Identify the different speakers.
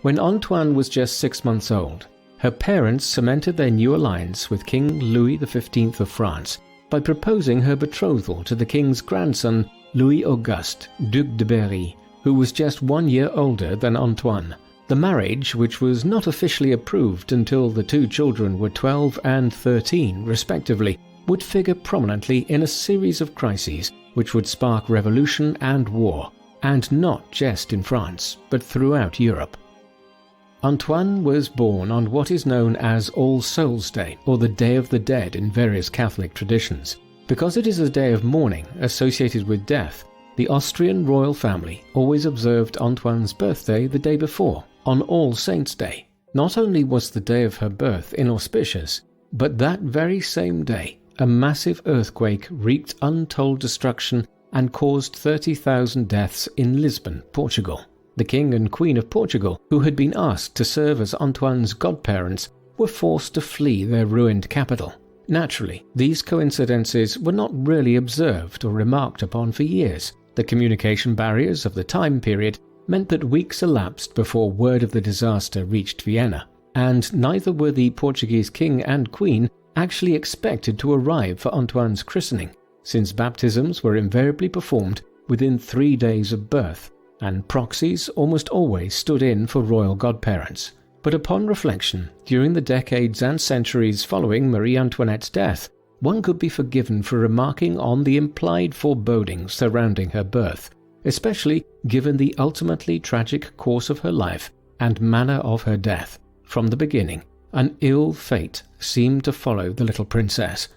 Speaker 1: When Antoine was just 6 months old, her parents cemented their new alliance with King Louis XV of France by proposing her betrothal to the king's grandson Louis Auguste, Duc de Berry, who was just 1 year older than Antoine. The marriage, which was not officially approved until the two children were 12 and 13 respectively, would figure prominently in a series of crises which would spark revolution and war, and not just in France, but throughout Europe. Antoine was born on what is known as All Souls' Day, or the Day of the Dead in various Catholic traditions. Because it is a day of mourning associated with death, the Austrian royal family always observed Antoine's birthday the day before, on All Saints' Day. Not only was the day of her birth inauspicious, but that very same day, a massive earthquake wreaked untold destruction and caused 30,000 deaths in Lisbon, Portugal. The King and Queen of Portugal, who had been asked to serve as Antoine's godparents, were forced to flee their ruined capital. Naturally, these coincidences were not really observed or remarked upon for years. The communication barriers of the time period meant that weeks elapsed before word of the disaster reached Vienna, and neither were the Portuguese king and queen actually expected to arrive for Antoine's christening, since baptisms were invariably performed within 3 days of birth, and proxies almost always stood in for royal godparents. But upon reflection, during the decades and centuries following Marie Antoinette's death, one could be forgiven for remarking on the implied forebodings surrounding her birth, especially given the ultimately tragic course of her life and manner of her death. From the beginning, an ill fate seemed to follow the little princess.